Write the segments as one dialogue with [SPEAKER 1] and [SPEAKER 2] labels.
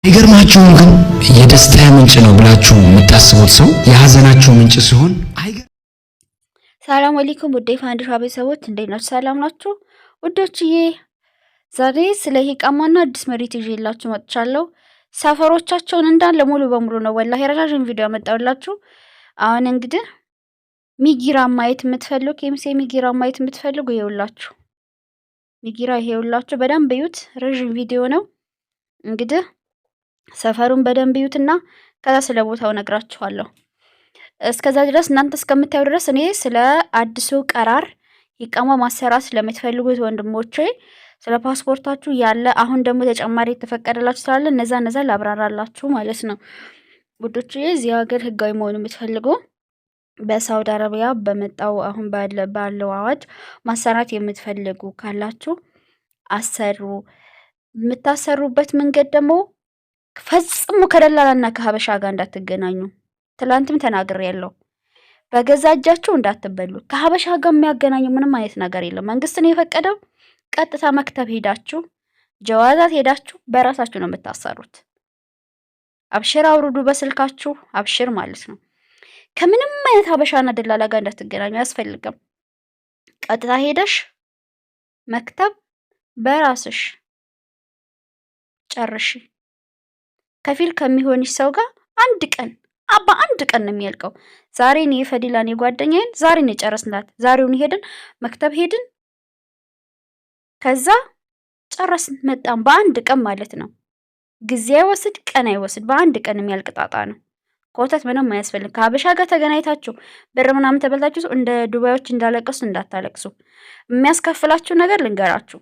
[SPEAKER 1] ይገርማችሁ ግን የደስታ ምንጭ ነው ብላችሁ የምታስቡት ሰው የሀዘናችሁ ምንጭ ሲሆን
[SPEAKER 2] ሰላም አለይኩም ውዴ ፋንድሻ ቤተሰቦች እንዴት ናችሁ? ሰላም ናችሁ ውዶችዬ? ዛሬ ስለ ኢቃማና አዲስ መሬት ይዤላችሁ መጥቻለሁ። ሰፈሮቻቸውን እንዳለ ሙሉ በሙሉ ነው ወላሂ ረዣዥም ቪዲዮ ያመጣሁላችሁ። አሁን እንግዲህ ሚጊራ ማየት የምትፈልጉ ኬምሴ ሚጊራ ማየት የምትፈልጉ ይኸውላችሁ፣ ሚጊራ ይኸውላችሁ፣ በደንብ እዩት። ረዥም ቪዲዮ ነው እንግዲህ ሰፈሩን በደንብ እዩትና ከዛ ስለ ቦታው ነግራችኋለሁ። እስከዛ ድረስ እናንተ እስከምታዩ ድረስ እኔ ስለ አዲሱ ቀራር ኢቃማ ማሰራት ስለምትፈልጉት ወንድሞቼ ስለ ፓስፖርታችሁ ያለ አሁን ደግሞ ተጨማሪ የተፈቀደላችሁ ስላለ እነዛ ላብራራላችሁ ማለት ነው ውዶቼ። እዚህ ሀገር ህጋዊ መሆኑ የምትፈልጉ በሳውዲ አረቢያ በመጣው አሁን ባለው አዋጅ ማሰራት የምትፈልጉ ካላችሁ አሰሩ። የምታሰሩበት መንገድ ደግሞ ፈጽሞ ከደላላና ከሀበሻ ጋር እንዳትገናኙ። ትላንትም ተናግሬያለሁ። በገዛ እጃችሁ እንዳትበሉ። ከሀበሻ ጋር የሚያገናኘው ምንም አይነት ነገር የለም። መንግስት ነው የፈቀደው። ቀጥታ መክተብ ሄዳችሁ ጀዋዛት ሄዳችሁ በራሳችሁ ነው የምታሰሩት። አብሽር አውርዱ በስልካችሁ አብሽር ማለት ነው። ከምንም አይነት ሀበሻና ደላላ ጋር እንዳትገናኙ አያስፈልግም። ቀጥታ ሄደሽ መክተብ በራስሽ ጨርሺ። ከፊል ከሚሆንሽ ሰው ጋር አንድ ቀን ነው የሚያልቀው። ዛሬ ነው የፈዲላን የጓደኛዬን ዛሬ ነው የጨረስናት። ዛሬውን ሄድን መክተብ ሄድን፣ ከዛ ጨረስን መጣን። በአንድ ቀን ማለት ነው። ጊዜ አይወስድ ቀን አይወስድ፣ በአንድ ቀን የሚያልቅ ጣጣ ነው። ኮተት ምንም አያስፈልግ። ከሀበሻ ጋር ተገናኝታችሁ ብር ምናምን ተበልታችሁ እንደ ዱባዮች እንዳለቀሱ እንዳታለቅሱ። የሚያስከፍላችሁ ነገር ልንገራችሁ።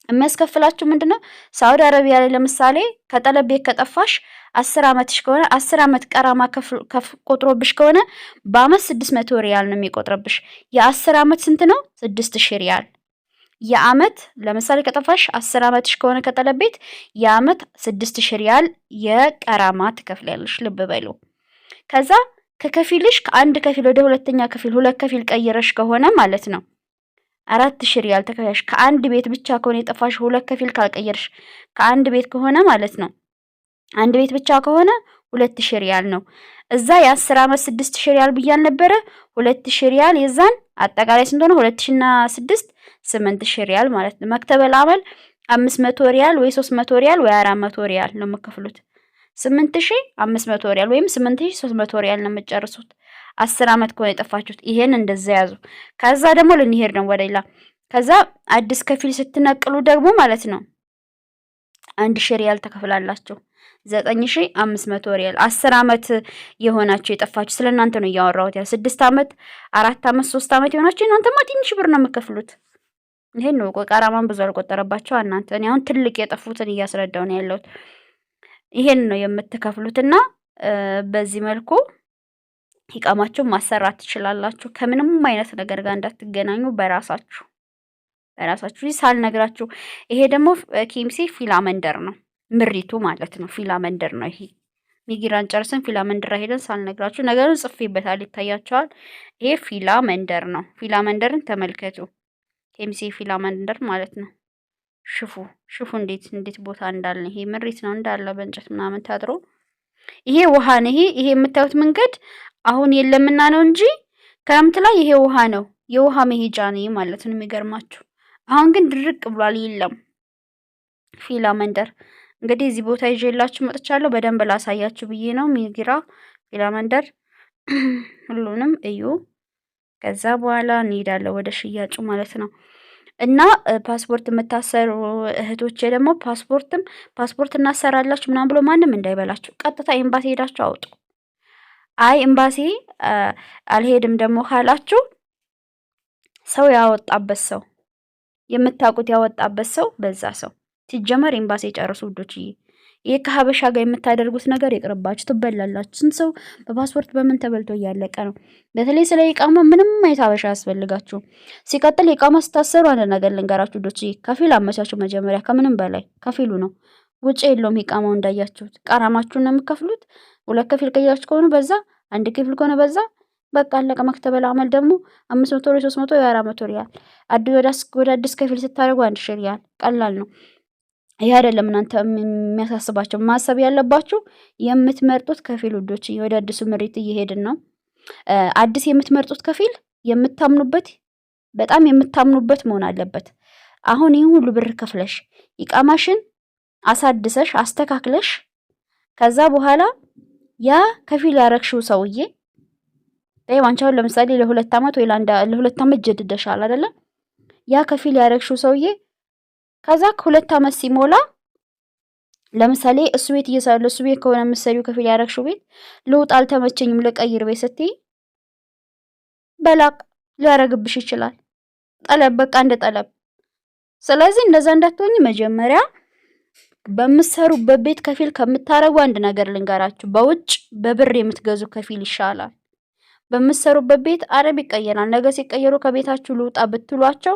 [SPEAKER 2] የሚያስከፍላችሁ ምንድነው? ሳውዲ አረቢያ ላይ ለምሳሌ ከጠለብ ቤት ከጠፋሽ 10 ዓመትሽ ከሆነ 10 ዓመት ቀራማ ቆጥሮብሽ ከሆነ በአመት 600 ሪያል ነው የሚቆጥርብሽ። የ10 ዓመት ስንት ነው? 6000 ሪያል። የአመት ለምሳሌ ከጠፋሽ 10 ዓመትሽ ከሆነ ከጠለብ ቤት የአመት 6000 ሪያል የቀራማ ትከፍያለሽ። ልብ በሉ። ከዛ ከከፊልሽ ከአንድ ከፊል ወደ ሁለተኛ ከፊል ሁለት ከፊል ቀይረሽ ከሆነ ማለት ነው 4000 ሪያል ተከፍያለሽ። ከአንድ ቤት ብቻ ከሆነ የጠፋሽ ሁለት ከፊል ካልቀየርሽ ከአንድ ቤት ከሆነ ማለት ነው አንድ ቤት ብቻ ከሆነ 2000 ሪያል ነው። እዛ የ10 ዓመት 6000 ሪያል ብያል ነበረ። 2000 ሪያል የዛን አጠቃላይ ስንት ሆነ? 2000 እና 6 8000 ሪያል ማለት ነው። መክተበል አመል 500 ሪያል ወይ 300 ሪያል ወይ 400 ሪያል ነው የምከፍሉት። 8500 ሪያል ወይም 8300 ሪያል ነው የምትጨርሱት 10 ዓመት ከሆነ የጠፋችሁት። ይሄን እንደዛ ያዙ። ከዛ ደግሞ ልንሄድ ነው ወደ ሌላ። ከዛ አዲስ ከፊል ስትነቅሉ ደግሞ ማለት ነው 1000 ሪያል ተከፍላላችሁ። 9500 ሪያል 10 ዓመት የሆናችሁ የጠፋችሁ ስለናንተ ነው እያወራሁት። ያ 6 ዓመት 4 ዓመት 3 ዓመት የሆናችሁ እናንተማ ትንሽ ብር ነው የምከፍሉት። ይሄን ነው ቀራማን ብዙ አልቆጠረባችሁ እናንተ። እኔ አሁን ትልቅ የጠፉትን እያስረዳው ነው ያለሁት። ይሄን ነው የምትከፍሉትና በዚህ መልኩ ኢቃማችሁን ማሰራት ትችላላችሁ። ከምንም አይነት ነገር ጋር እንዳትገናኙ በራሳችሁ ሳልነግራችሁ። ይሄ ደግሞ ኬምሴ ፊላ መንደር ነው ምሪቱ ማለት ነው። ፊላ መንደር ነው ይሄ። ሚጊራን ጨርሰን ፊላ መንደር ሄደን ሳልነግራችሁ ነገሩን ጽፌበታል፣ ይታያቸዋል። ይሄ ፊላ መንደር ነው። ፊላ መንደርን ተመልከቱ። ኬምሴ ፊላ መንደር ማለት ነው። ሽፉ እንዴት ቦታ እንዳለ። ይሄ ምሪት ነው እንዳለ በእንጨት ምናምን ታጥሮ። ይሄ ውሃ ነው። ይሄ የምታዩት መንገድ አሁን የለምና ነው እንጂ ክረምት ላይ ይሄ ውሃ ነው። የውሃ መሄጃ ነው ማለት ነው። የሚገርማችሁ አሁን ግን ድርቅ ብሏል፣ የለም። ፊላ መንደር እንግዲህ እዚህ ቦታ ይዤላችሁ መጥቻለሁ። በደንብ ላሳያችሁ ብዬ ነው። ሚጊራ ፊላ መንደር ሁሉንም እዩ። ከዛ በኋላ እንሄዳለን ወደ ሽያጩ ማለት ነው። እና ፓስፖርት የምታሰሩ እህቶቼ ደግሞ ፓስፖርት እናሰራላችሁ ምናምን ብሎ ማንም እንዳይበላችሁ። ቀጥታ ኤምባሲ ሄዳችሁ አውጡ። አይ ኤምባሲ አልሄድም ደግሞ ካላችሁ ሰው ያወጣበት ሰው የምታውቁት ያወጣበት ሰው በዛ ሰው ሲጀመር ኤምባሲ ጨርሱ ውዶችዬ። ይሄ ከሀበሻ ጋር የምታደርጉት ነገር ይቅርባችሁ፣ ትበላላችሁ። ስንት ሰው በፓስፖርት በምን ተበልቶ እያለቀ ነው። በተለይ ስለ ኢቃማ ምንም አይነት ሀበሻ ያስፈልጋችሁ። ሲቀጥል ኢቃማ ስታሰሩ አንድ ነገር ልንገራችሁ ውዶችዬ፣ ከፊል አመቻችሁ መጀመሪያ። ከምንም በላይ ከፊሉ ነው፣ ውጭ የለውም። ኢቃማው እንዳያችሁት ቀራማችሁን ነው የምከፍሉት። ሁለት ከፊል ቀያችሁ ከሆነ በዛ፣ አንድ ከፊል ከሆነ በዛ፣ በቃ አለቀ። መክተበል አመል ደግሞ 500 ወይ 300 ወይ 400 ሪያል። ወደ አዲስ ከፊል ስታደርጉ 1000 ሪያል። ቀላል ነው። ይሄ አይደለም እናንተ የሚያሳስባቸው። ማሰብ ያለባችሁ የምትመርጡት ከፊል ውዶች፣ ወደ አዲሱ ምሪት እየሄድን ነው። አዲስ የምትመርጡት ከፊል የምታምኑበት በጣም የምታምኑበት መሆን አለበት። አሁን ይህ ሁሉ ብር ከፍለሽ ኢቃማሽን አሳድሰሽ አስተካክለሽ ከዛ በኋላ ያ ከፊል ያረግሽው ሰውዬ አንቺ አሁን ለምሳሌ ለ2 ዓመት ወይ ለ2 ዓመት ጀድደሻል አይደለ? ያ ከፊል ያረግሽው ሰውዬ ከዛ ከ2 ዓመት ሲሞላ ለምሳሌ እሱ ቤት እየሰራለ እሱ ቤት ከሆነ የምትሰሪው ከፊል ያረግሽው ቤት ልውጥ አልተመቸኝም ልቀይር ቤት ስትይ በላቅ ሊያረግብሽ ይችላል። ጠለብ በቃ እንደ ጠለብ። ስለዚህ እንደዛ እንዳትሆኝ መጀመሪያ በምትሰሩበት ቤት ከፊል ከምታረጉ አንድ ነገር ልንገራችሁ፣ በውጭ በብር የምትገዙ ከፊል ይሻላል። በምትሰሩበት ቤት አረብ ይቀየራል። ነገ ሲቀየሩ ከቤታችሁ ልውጣ ብትሏቸው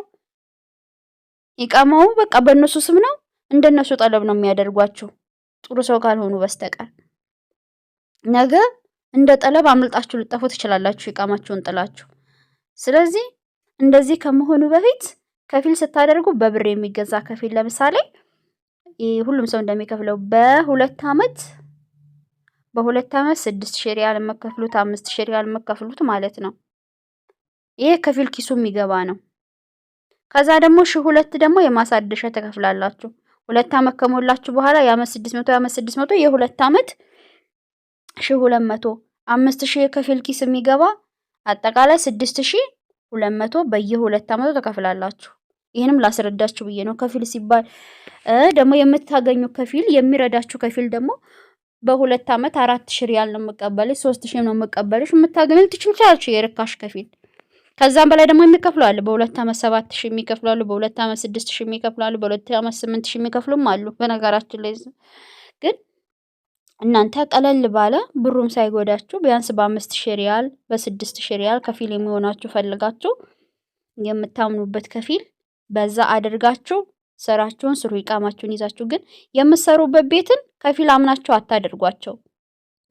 [SPEAKER 2] ኢቃማው በቃ በእነሱ ስም ነው፣ እንደነሱ ጠለብ ነው የሚያደርጓችሁ ጥሩ ሰው ካልሆኑ በስተቀር። ነገ እንደ ጠለብ አምልጣችሁ ልጠፉ ትችላላችሁ ኢቃማችሁን ጥላችሁ። ስለዚህ እንደዚህ ከመሆኑ በፊት ከፊል ስታደርጉ በብር የሚገዛ ከፊል ለምሳሌ ሁሉም ሰው እንደሚከፍለው በ2 ዓመት 6000 ሪያል መከፍሉት 5000 ሪያል መከፍሉት ማለት ነው። ይሄ ከፊል ኪሱ የሚገባ ነው። ከዛ ደግሞ 2 ደግሞ የማሳደሻ ተከፍላላችሁ። 2 ዓመት ከሞላችሁ በኋላ የዓመት 600 የ2 ዓመት 200 5000 የከፊል ኪስ የሚገባ አጠቃላይ 6200 በየ2 ዓመቱ ተከፍላላችሁ። ይሄንም ላስረዳችሁ ብዬ ነው። ከፊል ሲባል ደግሞ የምታገኙ ከፊል የሚረዳችሁ ከፊል ደግሞ በ2 ዓመት 4000 ሪያል ነው መቀበልሽ፣ 3000 ነው መቀበልሽ የምታገኙ ትችላላችሁ የርካሽ ከፊል። ከዛም በላይ ደግሞ የሚከፍሉ አሉ። በ2 ዓመት 7000 የሚከፍሉ አሉ። በ2 ዓመት 6000 የሚከፍሉ አሉ። በ2 ዓመት 8000 የሚከፍሉም አሉ። በነገራችን ላይ ግን እናንተ ቀለል ባለ ብሩም ሳይጎዳችሁ ቢያንስ በ5000 ሪያል በ6000 ሪያል ከፊል የሚሆናችሁ ፈልጋችሁ የምታምኑበት ከፊል በዛ አድርጋችሁ ስራችሁን ስሩ። ኢቃማችሁን ይዛችሁ ግን የምትሰሩበት ቤትን ከፊል አምናችሁ አታደርጓቸው።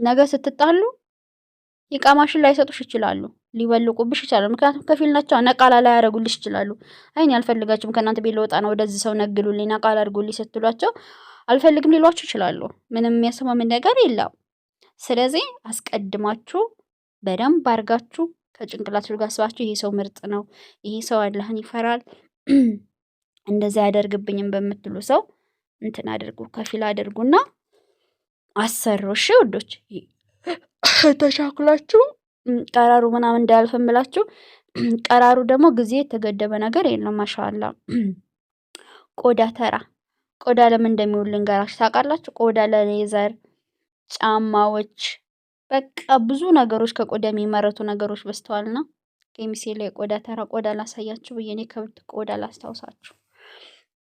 [SPEAKER 2] ነገ ስትጣሉ ኢቃማሽን ላይሰጡሽ ይችላሉ፣ ሊበልቁብሽ ይችላሉ። ምክንያቱም ከፊል ናቸው። ነቃላ ላይ ያደርጉልሽ ይችላሉ። አይን ያልፈልጋችሁም ከእናንተ ቤት ልወጣ ነው ወደዚህ ሰው ነግሉልኝ ነቃላ አድርጉልኝ ስትሏቸው አልፈልግም ሊሏችሁ ይችላሉ። ምንም የሚያስማምን ነገር የለም። ስለዚህ አስቀድማችሁ በደንብ አድርጋችሁ ከጭንቅላችሁ ጋር አስባችሁ ይሄ ሰው ምርጥ ነው፣ ይሄ ሰው አላህን ይፈራል፣ እንደዚህ አያደርግብኝም በምትሉ ሰው እንትን አድርጉ፣ ከፊል አድርጉና አሰሩ። እሺ ውዶች፣ ተቻኩላችሁ ቀራሩ ምናምን እንዳያልፈምላችሁ። ቀራሩ ደግሞ ጊዜ የተገደበ ነገር የለም። ማሻአላ ቆዳ ተራ ቆዳ ለምን እንደሚውል ልንገራችሁ። ታውቃላችሁ? ቆዳ ለሌዘር ጫማዎች፣ በቃ ብዙ ነገሮች ከቆዳ የሚመረቱ ነገሮች በስተዋልና ኬሚሴ ላይ ቆዳ ተራ ቆዳ ላሳያችሁ ብዬ እኔ ከብት ቆዳ ላስታውሳችሁ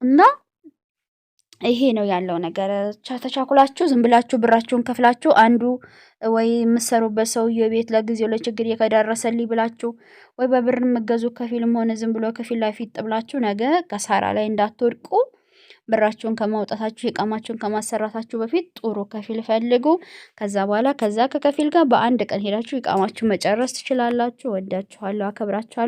[SPEAKER 2] እና ይሄ ነው ያለው ነገር። ተቻኩላችሁ ዝም ብላችሁ ብራችሁን ከፍላችሁ አንዱ ወይ የምትሰሩበት ሰውዬ ቤት ለጊዜው ለችግር የከዳረሰልኝ ብላችሁ ወይ በብር የምገዙ ከፊልም ሆነ ዝም ብሎ ከፊል ላይ ፊት ብላችሁ ነገ ከሳራ ላይ እንዳትወድቁ ብራችሁን ከማውጣታችሁ ኢቃማችሁን ከማሰራታችሁ በፊት ጥሩ ከፊል ፈልጉ። ከዛ በኋላ ከዛ ከከፊል ጋር በአንድ ቀን ሄዳችሁ ኢቃማችሁ መጨረስ ትችላላችሁ። ወዳችኋለሁ፣ አከብራችኋለሁ።